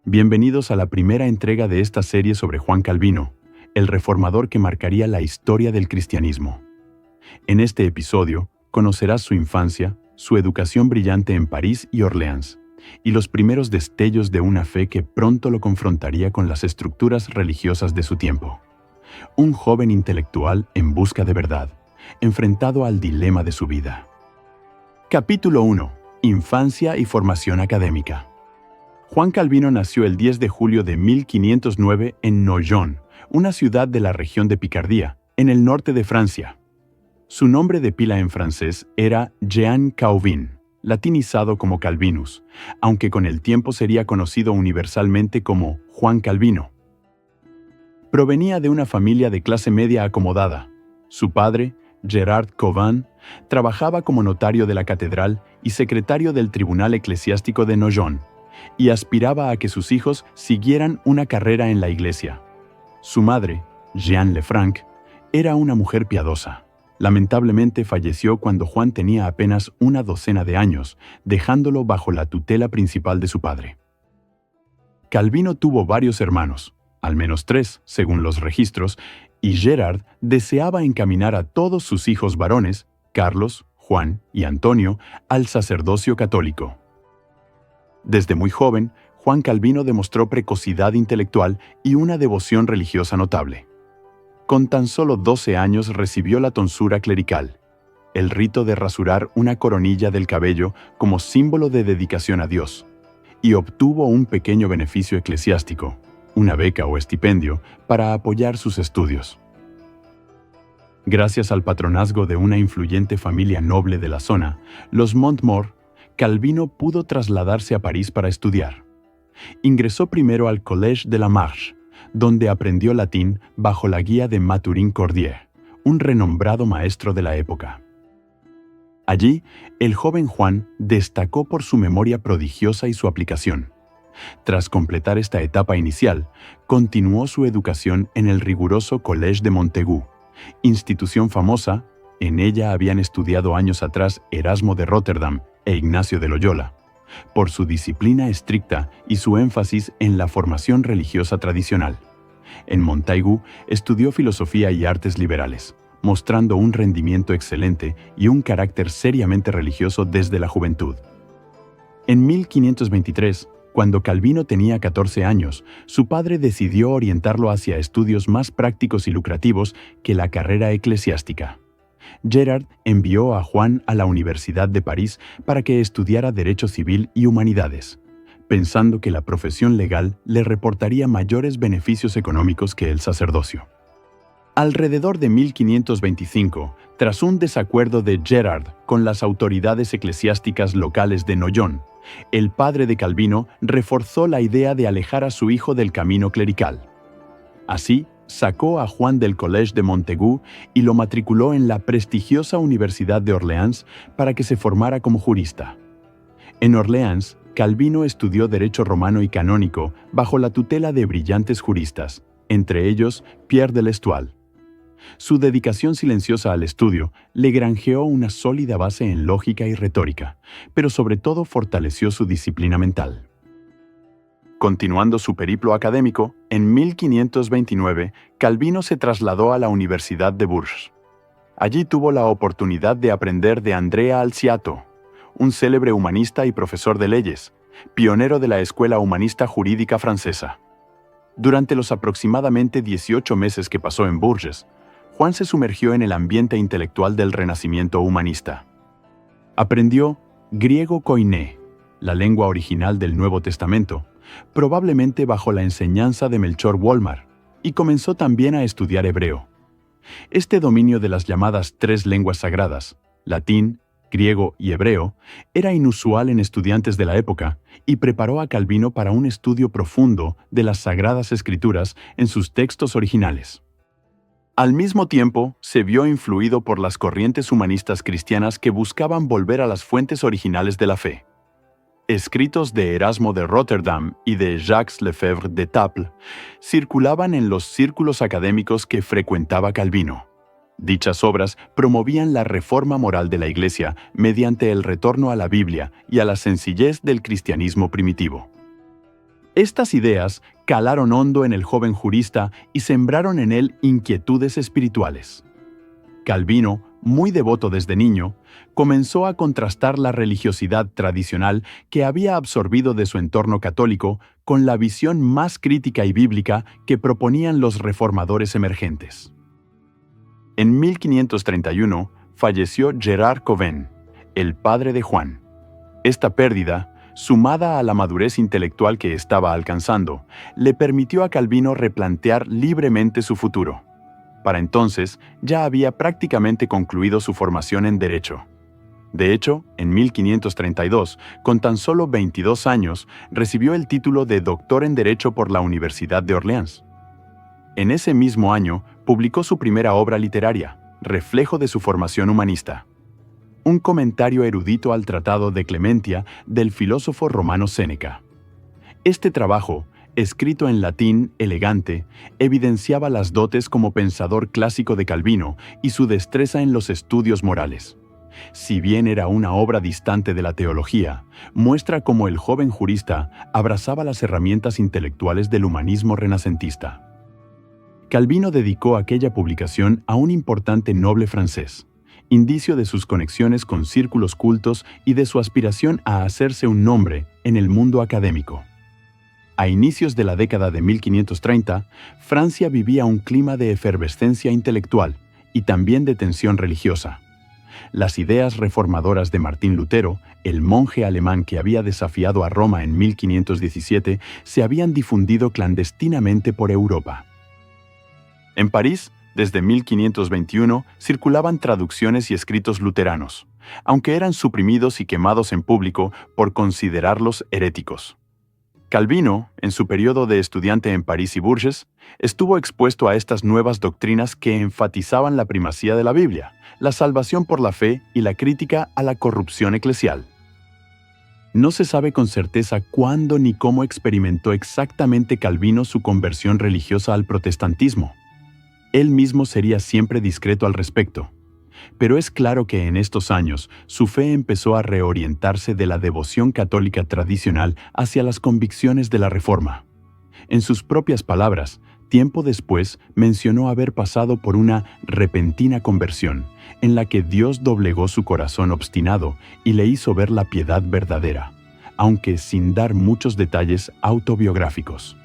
Bienvenidos a la primera entrega de esta serie sobre Juan Calvino, el reformador que marcaría la historia del cristianismo. En este episodio, conocerás su infancia, su educación brillante en París y Orleans, y los primeros destellos de una fe que pronto lo confrontaría con las estructuras religiosas de su tiempo. Un joven intelectual en busca de verdad, enfrentado al dilema de su vida. Capítulo 1. Infancia y formación académica. Juan Calvino nació el 10 de julio de 1509 en Noyon, una ciudad de la región de Picardía, en el norte de Francia. Su nombre de pila en francés era Jean Calvin, latinizado como Calvinus, aunque con el tiempo sería conocido universalmente como Juan Calvino. Provenía de una familia de clase media acomodada. Su padre, Gerard Cauvin, trabajaba como notario de la catedral y secretario del Tribunal Eclesiástico de Noyon, y aspiraba a que sus hijos siguieran una carrera en la iglesia. Su madre, Jeanne Lefranc, era una mujer piadosa. Lamentablemente falleció cuando Juan tenía apenas una docena de años, dejándolo bajo la tutela principal de su padre. Calvino tuvo varios hermanos, al menos 3, según los registros, y Gerard deseaba encaminar a todos sus hijos varones, Carlos, Juan y Antonio, al sacerdocio católico. Desde muy joven, Juan Calvino demostró precocidad intelectual y una devoción religiosa notable. Con tan solo 12 años recibió la tonsura clerical, el rito de rasurar una coronilla del cabello como símbolo de dedicación a Dios, y obtuvo un pequeño beneficio eclesiástico, una beca o estipendio, para apoyar sus estudios. Gracias al patronazgo de una influyente familia noble de la zona, los Montmort, Calvino pudo trasladarse a París para estudiar. Ingresó primero al Collège de la Marche, donde aprendió latín bajo la guía de Mathurin Cordier, un renombrado maestro de la época. Allí, el joven Juan destacó por su memoria prodigiosa y su aplicación. Tras completar esta etapa inicial, continuó su educación en el riguroso Collège de Montaigu, institución famosa. En ella habían estudiado años atrás Erasmo de Róterdam e Ignacio de Loyola, por su disciplina estricta y su énfasis en la formación religiosa tradicional. En Montaigu estudió filosofía y artes liberales, mostrando un rendimiento excelente y un carácter seriamente religioso desde la juventud. En 1523, cuando Calvino tenía 14 años, su padre decidió orientarlo hacia estudios más prácticos y lucrativos que la carrera eclesiástica. Gerard envió a Juan a la Universidad de París para que estudiara Derecho Civil y Humanidades, pensando que la profesión legal le reportaría mayores beneficios económicos que el sacerdocio. Alrededor de 1525, tras un desacuerdo de Gerard con las autoridades eclesiásticas locales de Noyon, el padre de Calvino reforzó la idea de alejar a su hijo del camino clerical. Así, sacó a Juan del Collège de Montaigu y lo matriculó en la prestigiosa Universidad de Orleans para que se formara como jurista. En Orleans, Calvino estudió Derecho Romano y Canónico bajo la tutela de brillantes juristas, entre ellos Pierre de l'Estoile. Su dedicación silenciosa al estudio le granjeó una sólida base en lógica y retórica, pero sobre todo fortaleció su disciplina mental. Continuando su periplo académico, en 1529, Calvino se trasladó a la Universidad de Bourges. Allí tuvo la oportunidad de aprender de Andrea Alciato, un célebre humanista y profesor de leyes, pionero de la Escuela Humanista Jurídica francesa. Durante los aproximadamente 18 meses que pasó en Bourges, Juan se sumergió en el ambiente intelectual del Renacimiento humanista. Aprendió griego koiné, la lengua original del Nuevo Testamento, probablemente bajo la enseñanza de Melchor Wolmar, y comenzó también a estudiar hebreo. Este dominio de las llamadas 3 lenguas sagradas, latín, griego y hebreo, era inusual en estudiantes de la época y preparó a Calvino para un estudio profundo de las Sagradas Escrituras en sus textos originales. Al mismo tiempo, se vio influido por las corrientes humanistas cristianas que buscaban volver a las fuentes originales de la fe. Escritos de Erasmo de Róterdam y de Jacques Lefebvre d'Etaples circulaban en los círculos académicos que frecuentaba Calvino. Dichas obras promovían la reforma moral de la Iglesia mediante el retorno a la Biblia y a la sencillez del cristianismo primitivo. Estas ideas calaron hondo en el joven jurista y sembraron en él inquietudes espirituales. Calvino, muy devoto desde niño, comenzó a contrastar la religiosidad tradicional que había absorbido de su entorno católico con la visión más crítica y bíblica que proponían los reformadores emergentes. En 1531 falleció Gerard Coven, el padre de Juan. Esta pérdida, sumada a la madurez intelectual que estaba alcanzando, le permitió a Calvino replantear libremente su futuro. Para entonces, ya había prácticamente concluido su formación en Derecho. De hecho, en 1532, con tan solo 22 años, recibió el título de doctor en Derecho por la Universidad de Orleans. En ese mismo año, publicó su primera obra literaria, reflejo de su formación humanista. Un comentario erudito al Tratado de Clementia del filósofo romano Séneca. Este trabajo, escrito en latín elegante, evidenciaba las dotes como pensador clásico de Calvino y su destreza en los estudios morales. Si bien era una obra distante de la teología, muestra cómo el joven jurista abrazaba las herramientas intelectuales del humanismo renacentista. Calvino dedicó aquella publicación a un importante noble francés, indicio de sus conexiones con círculos cultos y de su aspiración a hacerse un nombre en el mundo académico. A inicios de la década de 1530, Francia vivía un clima de efervescencia intelectual y también de tensión religiosa. Las ideas reformadoras de Martín Lutero, el monje alemán que había desafiado a Roma en 1517, se habían difundido clandestinamente por Europa. En París, desde 1521, circulaban traducciones y escritos luteranos, aunque eran suprimidos y quemados en público por considerarlos heréticos. Calvino, en su periodo de estudiante en París y Bourges, estuvo expuesto a estas nuevas doctrinas que enfatizaban la primacía de la Biblia, la salvación por la fe y la crítica a la corrupción eclesial. No se sabe con certeza cuándo ni cómo experimentó exactamente Calvino su conversión religiosa al protestantismo. Él mismo sería siempre discreto al respecto. Pero es claro que en estos años su fe empezó a reorientarse de la devoción católica tradicional hacia las convicciones de la Reforma. En sus propias palabras, tiempo después mencionó haber pasado por una repentina conversión, en la que Dios doblegó su corazón obstinado y le hizo ver la piedad verdadera, aunque sin dar muchos detalles autobiográficos.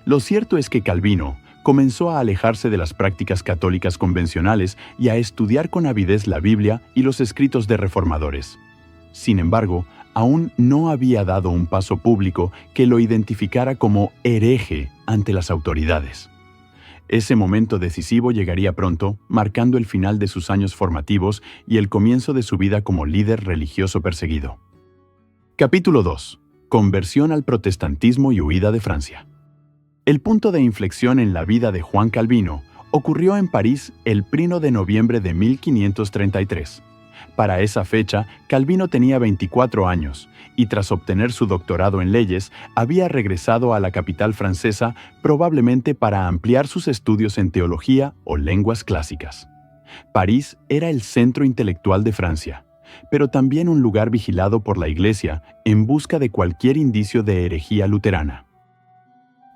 Lo cierto es que Calvino comenzó a alejarse de las prácticas católicas convencionales y a estudiar con avidez la Biblia y los escritos de reformadores. Sin embargo, aún no había dado un paso público que lo identificara como hereje ante las autoridades. Ese momento decisivo llegaría pronto, marcando el final de sus años formativos y el comienzo de su vida como líder religioso perseguido. Capítulo 2. Conversión al protestantismo y huida de Francia. El punto de inflexión en la vida de Juan Calvino ocurrió en París el 1 de noviembre de 1533. Para esa fecha, Calvino tenía 24 años y tras obtener su doctorado en leyes, había regresado a la capital francesa probablemente para ampliar sus estudios en teología o lenguas clásicas. París era el centro intelectual de Francia, pero también un lugar vigilado por la Iglesia en busca de cualquier indicio de herejía luterana.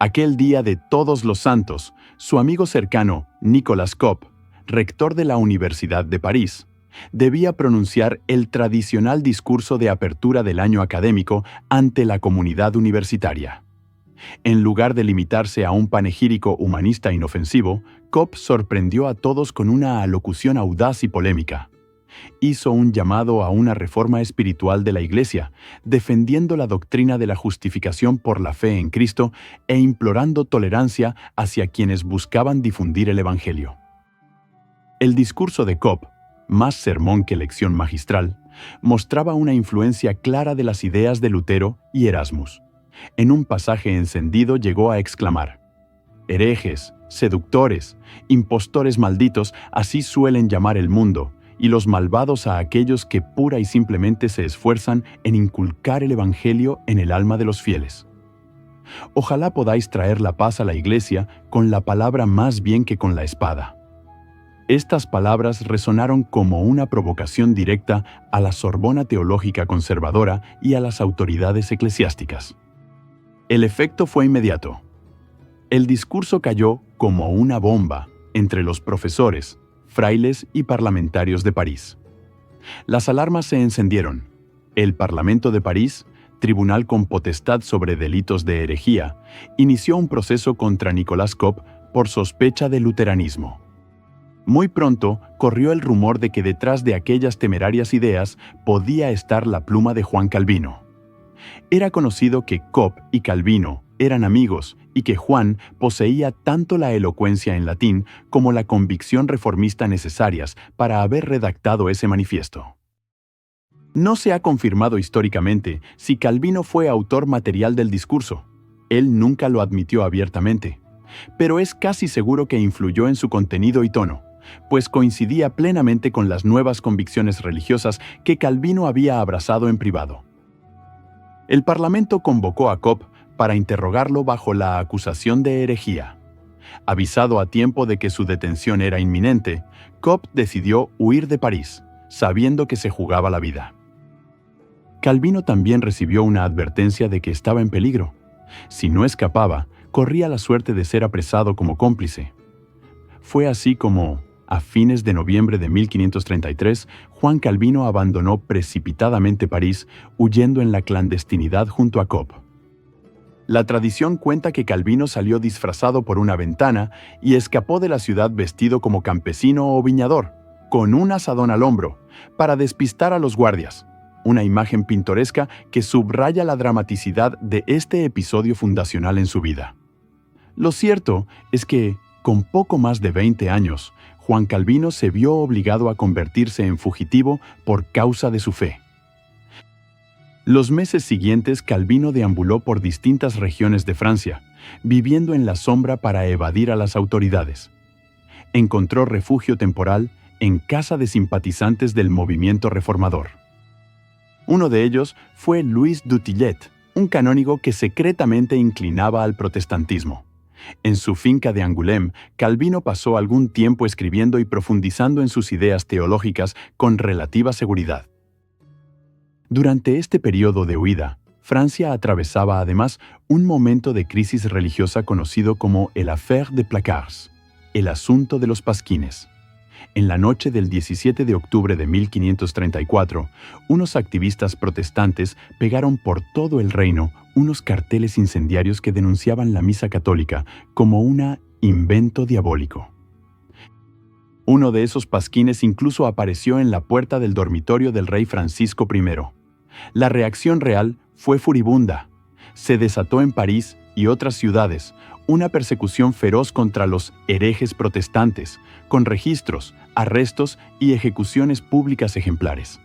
Aquel día de Todos los Santos, su amigo cercano, Nicolas Cop, rector de la Universidad de París, debía pronunciar el tradicional discurso de apertura del año académico ante la comunidad universitaria. En lugar de limitarse a un panegírico humanista inofensivo, Cop sorprendió a todos con una alocución audaz y polémica. Hizo un llamado a una reforma espiritual de la Iglesia, defendiendo la doctrina de la justificación por la fe en Cristo e implorando tolerancia hacia quienes buscaban difundir el Evangelio. El discurso de Cop, más sermón que lección magistral, mostraba una influencia clara de las ideas de Lutero y Erasmus. En un pasaje encendido llegó a exclamar: «Herejes, seductores, impostores malditos, así suelen llamar el mundo, y los malvados a aquellos que pura y simplemente se esfuerzan en inculcar el Evangelio en el alma de los fieles. Ojalá podáis traer la paz a la Iglesia con la palabra más bien que con la espada». Estas palabras resonaron como una provocación directa a la Sorbona teológica conservadora y a las autoridades eclesiásticas. El efecto fue inmediato. El discurso cayó como una bomba entre los profesores, frailes y parlamentarios de París. Las alarmas se encendieron. El Parlamento de París, tribunal con potestad sobre delitos de herejía, inició un proceso contra Nicolas Cop por sospecha de luteranismo. Muy pronto corrió el rumor de que detrás de aquellas temerarias ideas podía estar la pluma de Juan Calvino. Era conocido que Cop y Calvino eran amigos y que Juan poseía tanto la elocuencia en latín como la convicción reformista necesarias para haber redactado ese manifiesto. No se ha confirmado históricamente si Calvino fue autor material del discurso. Él nunca lo admitió abiertamente, pero es casi seguro que influyó en su contenido y tono, pues coincidía plenamente con las nuevas convicciones religiosas que Calvino había abrazado en privado. El Parlamento convocó a Cop para interrogarlo bajo la acusación de herejía. Avisado a tiempo de que su detención era inminente, Cop decidió huir de París, sabiendo que se jugaba la vida. Calvino también recibió una advertencia de que estaba en peligro. Si no escapaba, corría la suerte de ser apresado como cómplice. Fue así como, a fines de noviembre de 1533, Juan Calvino abandonó precipitadamente París, huyendo en la clandestinidad junto a Cop. La tradición cuenta que Calvino salió disfrazado por una ventana y escapó de la ciudad vestido como campesino o viñador, con un azadón al hombro, para despistar a los guardias. Una imagen pintoresca que subraya la dramaticidad de este episodio fundacional en su vida. Lo cierto es que, con poco más de 20 años, Juan Calvino se vio obligado a convertirse en fugitivo por causa de su fe. Los meses siguientes, Calvino deambuló por distintas regiones de Francia, viviendo en la sombra para evadir a las autoridades. Encontró refugio temporal en casa de simpatizantes del movimiento reformador. Uno de ellos fue Louis Dutillet, un canónigo que secretamente inclinaba al protestantismo. En su finca de Angoulême, Calvino pasó algún tiempo escribiendo y profundizando en sus ideas teológicas con relativa seguridad. Durante este periodo de huida, Francia atravesaba además un momento de crisis religiosa conocido como el Affaire des Placards, el asunto de los pasquines. En la noche del 17 de octubre de 1534, unos activistas protestantes pegaron por todo el reino unos carteles incendiarios que denunciaban la misa católica como un invento diabólico. Uno de esos pasquines incluso apareció en la puerta del dormitorio del rey Francisco I. La reacción real fue furibunda. Se desató en París y otras ciudades una persecución feroz contra los herejes protestantes, con registros, arrestos y ejecuciones públicas ejemplares.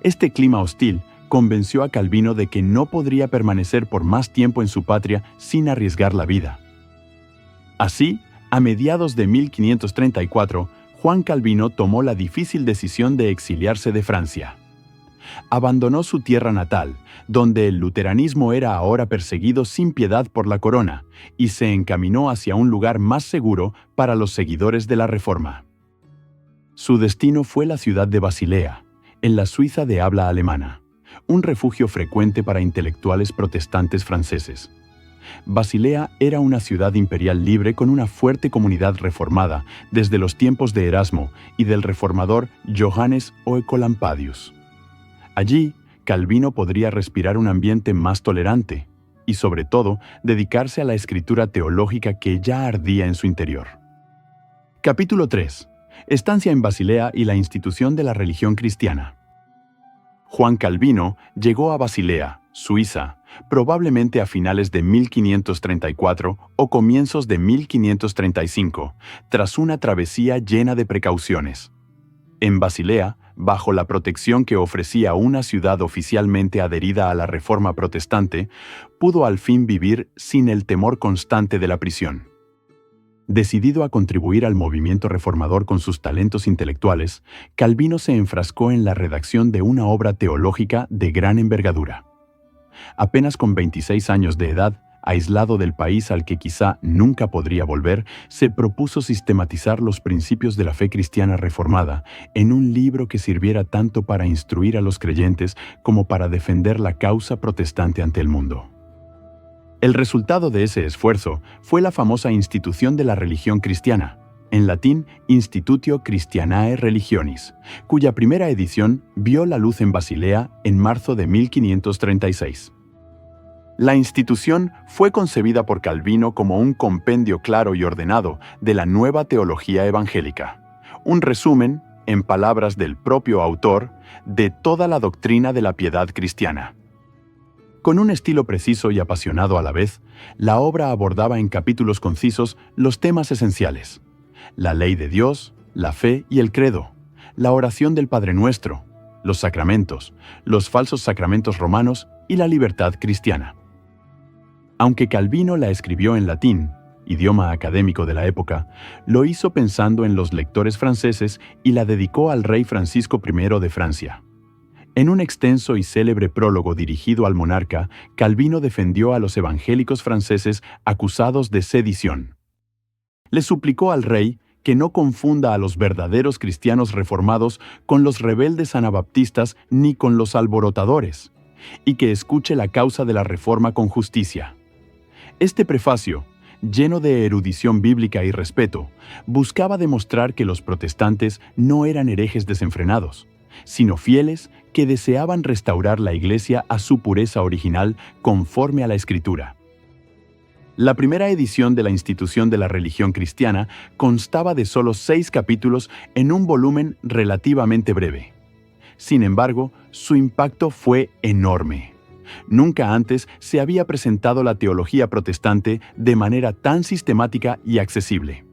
Este clima hostil convenció a Calvino de que no podría permanecer por más tiempo en su patria sin arriesgar la vida. Así, a mediados de 1534, Juan Calvino tomó la difícil decisión de exiliarse de Francia. Abandonó su tierra natal, donde el luteranismo era ahora perseguido sin piedad por la corona, y se encaminó hacia un lugar más seguro para los seguidores de la Reforma. Su destino fue la ciudad de Basilea, en la Suiza de habla alemana, un refugio frecuente para intelectuales protestantes franceses. Basilea era una ciudad imperial libre con una fuerte comunidad reformada desde los tiempos de Erasmo y del reformador Johannes Oecolampadius. Allí, Calvino podría respirar un ambiente más tolerante y, sobre todo, dedicarse a la escritura teológica que ya ardía en su interior. Capítulo 3. Estancia en Basilea y la institución de la religión cristiana. Juan Calvino llegó a Basilea, Suiza, probablemente a finales de 1534 o comienzos de 1535, tras una travesía llena de precauciones. En Basilea, bajo la protección que ofrecía una ciudad oficialmente adherida a la Reforma protestante, pudo al fin vivir sin el temor constante de la prisión. Decidido a contribuir al movimiento reformador con sus talentos intelectuales, Calvino se enfrascó en la redacción de una obra teológica de gran envergadura. Apenas con 26 años de edad, aislado del país al que quizá nunca podría volver, se propuso sistematizar los principios de la fe cristiana reformada en un libro que sirviera tanto para instruir a los creyentes como para defender la causa protestante ante el mundo. El resultado de ese esfuerzo fue la famosa institución de la religión cristiana, en latín Institutio Christianae Religionis, cuya primera edición vio la luz en Basilea en marzo de 1536. La institución fue concebida por Calvino como un compendio claro y ordenado de la nueva teología evangélica, un resumen, en palabras del propio autor, de toda la doctrina de la piedad cristiana. Con un estilo preciso y apasionado a la vez, la obra abordaba en capítulos concisos los temas esenciales: la ley de Dios, la fe y el credo, la oración del Padre Nuestro, los sacramentos, los falsos sacramentos romanos y la libertad cristiana. Aunque Calvino la escribió en latín, idioma académico de la época, lo hizo pensando en los lectores franceses y la dedicó al rey Francisco I de Francia. En un extenso y célebre prólogo dirigido al monarca, Calvino defendió a los evangélicos franceses acusados de sedición. Le suplicó al rey que no confunda a los verdaderos cristianos reformados con los rebeldes anabaptistas ni con los alborotadores, y que escuche la causa de la reforma con justicia. Este prefacio, lleno de erudición bíblica y respeto, buscaba demostrar que los protestantes no eran herejes desenfrenados, sino fieles que deseaban restaurar la Iglesia a su pureza original conforme a la Escritura. La primera edición de la Institución de la Religión Cristiana constaba de solo 6 capítulos en un volumen relativamente breve. Sin embargo, su impacto fue enorme. Nunca antes se había presentado la teología protestante de manera tan sistemática y accesible.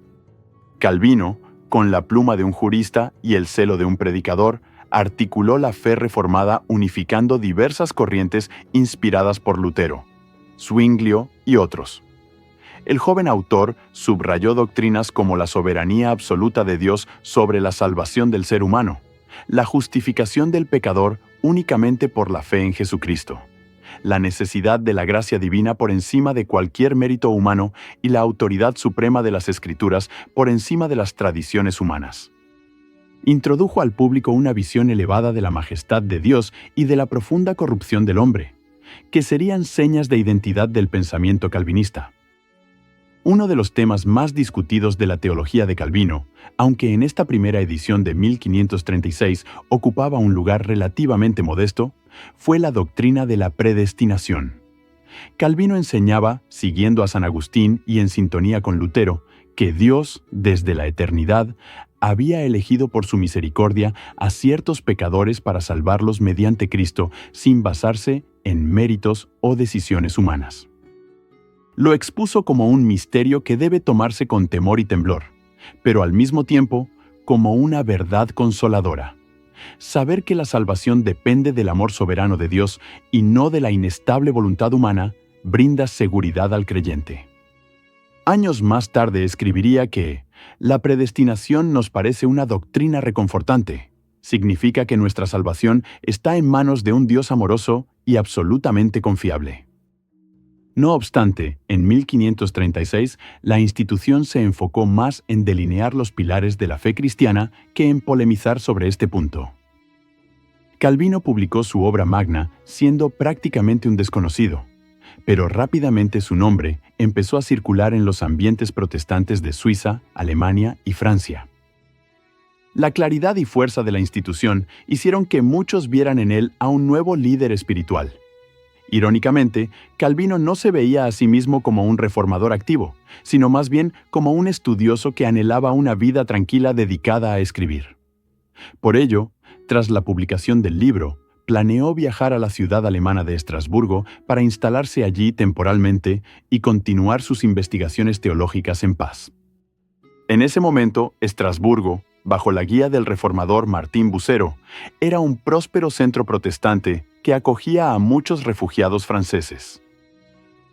Calvino, con la pluma de un jurista y el celo de un predicador, articuló la fe reformada unificando diversas corrientes inspiradas por Lutero, Zwinglio y otros. El joven autor subrayó doctrinas como la soberanía absoluta de Dios sobre la salvación del ser humano, la justificación del pecador únicamente por la fe en Jesucristo, la necesidad de la gracia divina por encima de cualquier mérito humano y la autoridad suprema de las Escrituras por encima de las tradiciones humanas. Introdujo al público una visión elevada de la majestad de Dios y de la profunda corrupción del hombre, que serían señas de identidad del pensamiento calvinista. Uno de los temas más discutidos de la teología de Calvino, aunque en esta primera edición de 1536 ocupaba un lugar relativamente modesto, fue la doctrina de la predestinación. Calvino enseñaba, siguiendo a San Agustín y en sintonía con Lutero, que Dios, desde la eternidad, había elegido por su misericordia a ciertos pecadores para salvarlos mediante Cristo sin basarse en méritos o decisiones humanas. Lo expuso como un misterio que debe tomarse con temor y temblor, pero al mismo tiempo como una verdad consoladora. Saber que la salvación depende del amor soberano de Dios y no de la inestable voluntad humana brinda seguridad al creyente. Años más tarde escribiría que la predestinación nos parece una doctrina reconfortante. Significa que nuestra salvación está en manos de un Dios amoroso y absolutamente confiable. No obstante, en 1536, la institución se enfocó más en delinear los pilares de la fe cristiana que en polemizar sobre este punto. Calvino publicó su obra magna siendo prácticamente un desconocido, pero rápidamente su nombre empezó a circular en los ambientes protestantes de Suiza, Alemania y Francia. La claridad y fuerza de la institución hicieron que muchos vieran en él a un nuevo líder espiritual. Irónicamente, Calvino no se veía a sí mismo como un reformador activo, sino más bien como un estudioso que anhelaba una vida tranquila dedicada a escribir. Por ello, tras la publicación del libro, planeó viajar a la ciudad alemana de Estrasburgo para instalarse allí temporalmente y continuar sus investigaciones teológicas en paz. En ese momento, Estrasburgo, bajo la guía del reformador Martín Bucero, era un próspero centro protestante que acogía a muchos refugiados franceses.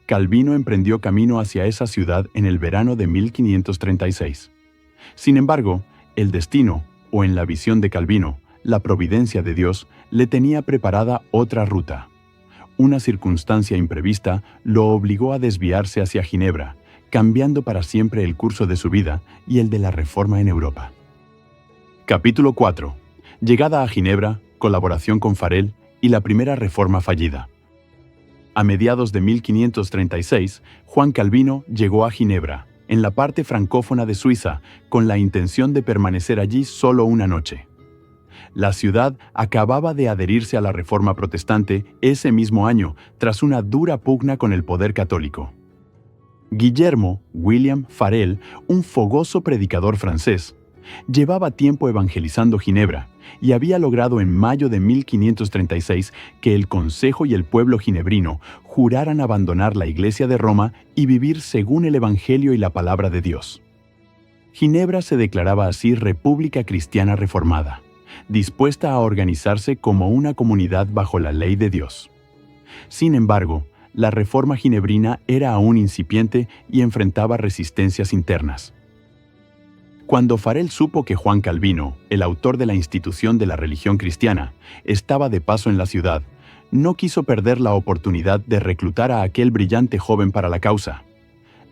Calvino emprendió camino hacia esa ciudad en el verano de 1536. Sin embargo, el destino, o en la visión de Calvino, la providencia de Dios, le tenía preparada otra ruta. Una circunstancia imprevista lo obligó a desviarse hacia Ginebra, cambiando para siempre el curso de su vida y el de la Reforma en Europa. Capítulo 4. Llegada a Ginebra, colaboración con Farel y la primera Reforma fallida. A mediados de 1536, Juan Calvino llegó a Ginebra, en la parte francófona de Suiza, con la intención de permanecer allí solo una noche. La ciudad acababa de adherirse a la Reforma Protestante ese mismo año, tras una dura pugna con el poder católico. Guillermo William Farel, un fogoso predicador francés, llevaba tiempo evangelizando Ginebra y había logrado en mayo de 1536 que el Consejo y el pueblo ginebrino juraran abandonar la Iglesia de Roma y vivir según el Evangelio y la palabra de Dios. Ginebra se declaraba así República Cristiana Reformada, dispuesta a organizarse como una comunidad bajo la ley de Dios. Sin embargo, la reforma ginebrina era aún incipiente y enfrentaba resistencias internas. Cuando Farel supo que Juan Calvino, el autor de la institución de la religión cristiana, estaba de paso en la ciudad, no quiso perder la oportunidad de reclutar a aquel brillante joven para la causa.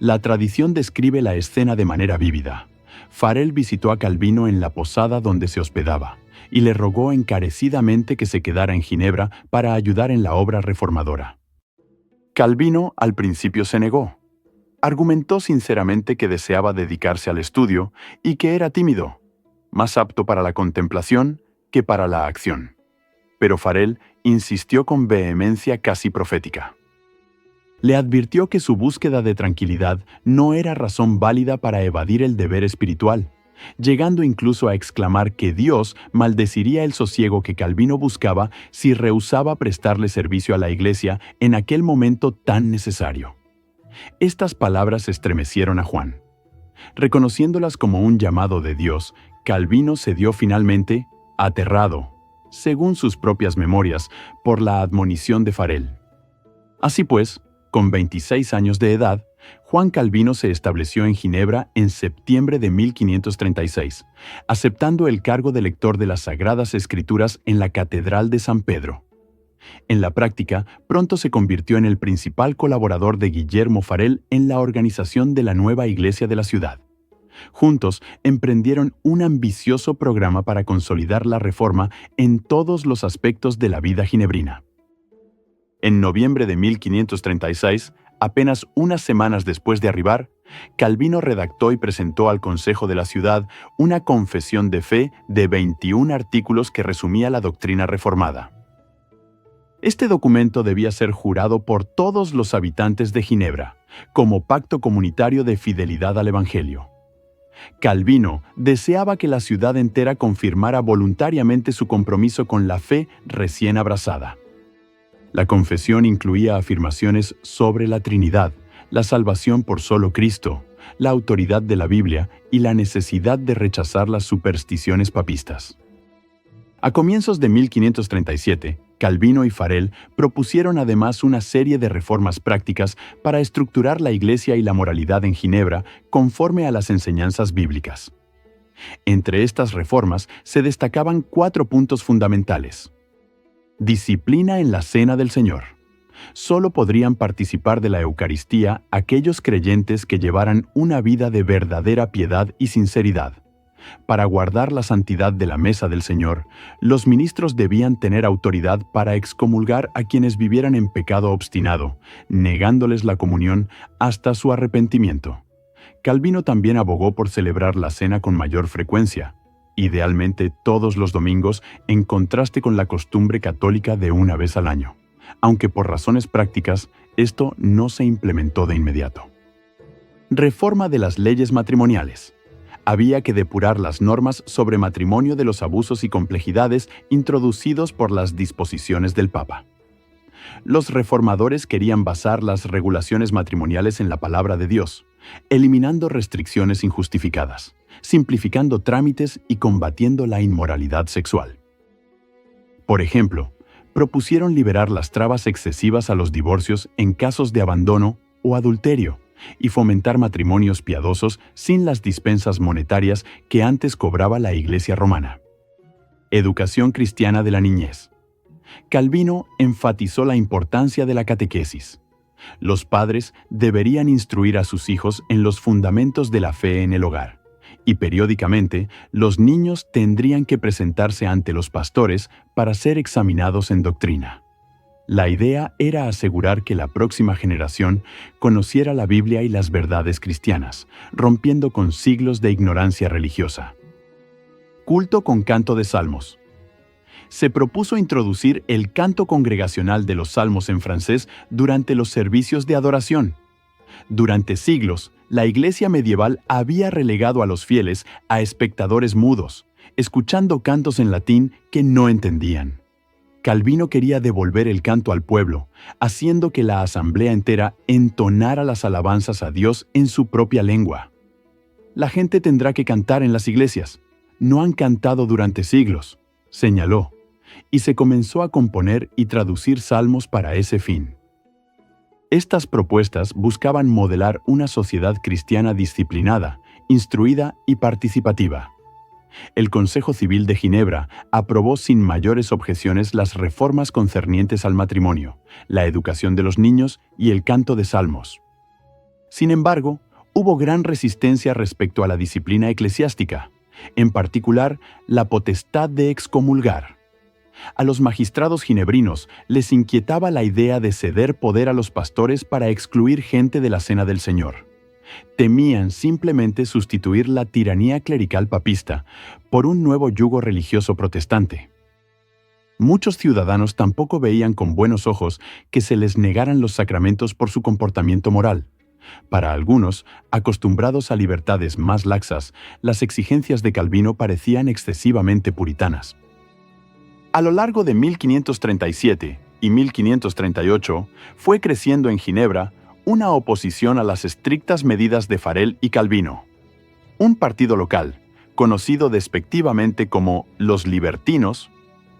La tradición describe la escena de manera vívida. Farel visitó a Calvino en la posada donde se hospedaba y le rogó encarecidamente que se quedara en Ginebra para ayudar en la obra reformadora. Calvino al principio se negó. Argumentó sinceramente que deseaba dedicarse al estudio y que era tímido, más apto para la contemplación que para la acción. Pero Farel insistió con vehemencia casi profética. Le advirtió que su búsqueda de tranquilidad no era razón válida para evadir el deber espiritual, llegando incluso a exclamar que Dios maldeciría el sosiego que Calvino buscaba si rehusaba prestarle servicio a la Iglesia en aquel momento tan necesario. Estas palabras estremecieron a Juan. Reconociéndolas como un llamado de Dios, Calvino cedió finalmente, aterrado, según sus propias memorias, por la admonición de Farel. Así pues, con 26 años de edad, Juan Calvino se estableció en Ginebra en septiembre de 1536, aceptando el cargo de lector de las Sagradas Escrituras en la Catedral de San Pedro. En la práctica, pronto se convirtió en el principal colaborador de Guillermo Farel en la organización de la nueva iglesia de la ciudad. Juntos emprendieron un ambicioso programa para consolidar la reforma en todos los aspectos de la vida ginebrina. En noviembre de 1536, apenas unas semanas después de arribar, Calvino redactó y presentó al Consejo de la ciudad una confesión de fe de 21 artículos que resumía la doctrina reformada. Este documento debía ser jurado por todos los habitantes de Ginebra, como pacto comunitario de fidelidad al Evangelio. Calvino deseaba que la ciudad entera confirmara voluntariamente su compromiso con la fe recién abrazada. La confesión incluía afirmaciones sobre la Trinidad, la salvación por solo Cristo, la autoridad de la Biblia y la necesidad de rechazar las supersticiones papistas. A comienzos de 1537, Calvino y Farel propusieron además una serie de reformas prácticas para estructurar la Iglesia y la moralidad en Ginebra conforme a las enseñanzas bíblicas. Entre estas reformas se destacaban 4 puntos fundamentales. Disciplina en la Cena del Señor. Solo podrían participar de la Eucaristía aquellos creyentes que llevaran una vida de verdadera piedad y sinceridad. Para guardar la santidad de la mesa del Señor, los ministros debían tener autoridad para excomulgar a quienes vivieran en pecado obstinado, negándoles la comunión hasta su arrepentimiento. Calvino también abogó por celebrar la cena con mayor frecuencia, idealmente todos los domingos, en contraste con la costumbre católica de una vez al año, aunque por razones prácticas esto no se implementó de inmediato. Reforma de las leyes matrimoniales. Había que depurar las normas sobre matrimonio de los abusos y complejidades introducidos por las disposiciones del Papa. Los reformadores querían basar las regulaciones matrimoniales en la palabra de Dios, eliminando restricciones injustificadas, simplificando trámites y combatiendo la inmoralidad sexual. Por ejemplo, propusieron liberar las trabas excesivas a los divorcios en casos de abandono o adulterio, y fomentar matrimonios piadosos sin las dispensas monetarias que antes cobraba la Iglesia romana. Educación cristiana de la niñez. Calvino enfatizó la importancia de la catequesis. Los padres deberían instruir a sus hijos en los fundamentos de la fe en el hogar, y periódicamente los niños tendrían que presentarse ante los pastores para ser examinados en doctrina. La idea era asegurar que la próxima generación conociera la Biblia y las verdades cristianas, rompiendo con siglos de ignorancia religiosa. Culto con canto de salmos. Se propuso introducir el canto congregacional de los salmos en francés durante los servicios de adoración. Durante siglos, la Iglesia medieval había relegado a los fieles a espectadores mudos, escuchando cantos en latín que no entendían. Calvino quería devolver el canto al pueblo, haciendo que la asamblea entera entonara las alabanzas a Dios en su propia lengua. La gente tendrá que cantar en las iglesias. No han cantado durante siglos, señaló, y se comenzó a componer y traducir salmos para ese fin. Estas propuestas buscaban modelar una sociedad cristiana disciplinada, instruida y participativa. El Consejo Civil de Ginebra aprobó sin mayores objeciones las reformas concernientes al matrimonio, la educación de los niños y el canto de salmos. Sin embargo, hubo gran resistencia respecto a la disciplina eclesiástica, en particular la potestad de excomulgar. A los magistrados ginebrinos les inquietaba la idea de ceder poder a los pastores para excluir gente de la cena del Señor. Temían simplemente sustituir la tiranía clerical papista por un nuevo yugo religioso protestante. Muchos ciudadanos tampoco veían con buenos ojos que se les negaran los sacramentos por su comportamiento moral. Para algunos, acostumbrados a libertades más laxas, las exigencias de Calvino parecían excesivamente puritanas. A lo largo de 1537 y 1538 fue creciendo en Ginebra una oposición a las estrictas medidas de Farel y Calvino. Un partido local, conocido despectivamente como los libertinos,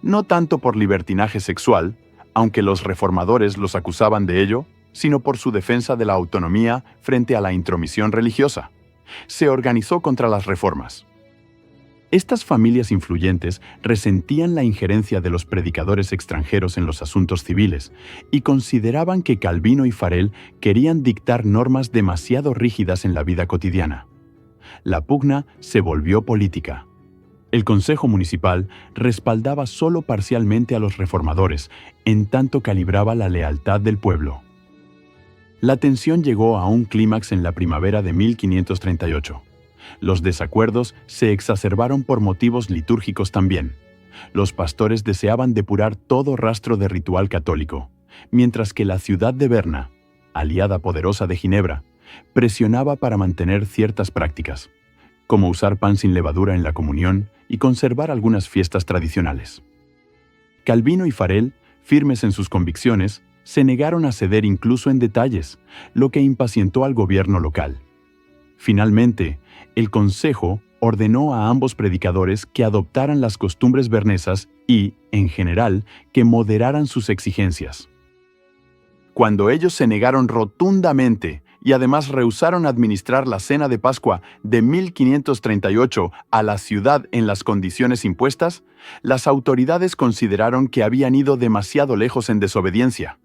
no tanto por libertinaje sexual, aunque los reformadores los acusaban de ello, sino por su defensa de la autonomía frente a la intromisión religiosa, se organizó contra las reformas. Estas familias influyentes resentían la injerencia de los predicadores extranjeros en los asuntos civiles y consideraban que Calvino y Farel querían dictar normas demasiado rígidas en la vida cotidiana. La pugna se volvió política. El Consejo Municipal respaldaba solo parcialmente a los reformadores, en tanto calibraba la lealtad del pueblo. La tensión llegó a un clímax en la primavera de 1538. Los desacuerdos se exacerbaron por motivos litúrgicos también. Los pastores deseaban depurar todo rastro de ritual católico, mientras que la ciudad de Berna, aliada poderosa de Ginebra, presionaba para mantener ciertas prácticas, como usar pan sin levadura en la comunión y conservar algunas fiestas tradicionales. Calvino y Farel, firmes en sus convicciones, se negaron a ceder incluso en detalles, lo que impacientó al gobierno local. Finalmente, el Consejo ordenó a ambos predicadores que adoptaran las costumbres bernesas y, en general, que moderaran sus exigencias. Cuando ellos se negaron rotundamente y además rehusaron administrar la cena de Pascua de 1538 a la ciudad en las condiciones impuestas, las autoridades consideraron que habían ido demasiado lejos en desobediencia.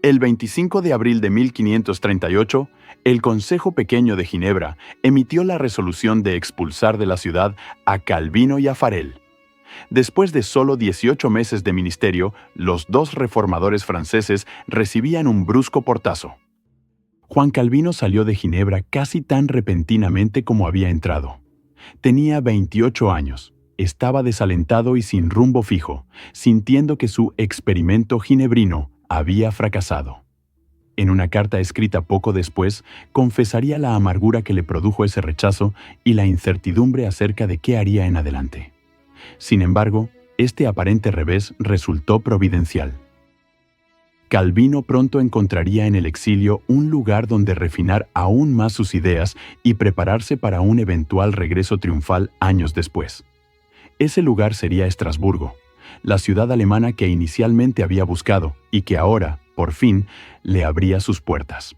El 25 de abril de 1538, el Consejo Pequeño de Ginebra emitió la resolución de expulsar de la ciudad a Calvino y a Farel. Después de solo 18 meses de ministerio, los dos reformadores franceses recibían un brusco portazo. Juan Calvino salió de Ginebra casi tan repentinamente como había entrado. Tenía 28 años, estaba desalentado y sin rumbo fijo, sintiendo que su experimento ginebrino había fracasado. En una carta escrita poco después, confesaría la amargura que le produjo ese rechazo y la incertidumbre acerca de qué haría en adelante. Sin embargo, este aparente revés resultó providencial. Calvino pronto encontraría en el exilio un lugar donde refinar aún más sus ideas y prepararse para un eventual regreso triunfal años después. Ese lugar sería Estrasburgo, la ciudad alemana que inicialmente había buscado y que ahora, por fin, le abría sus puertas.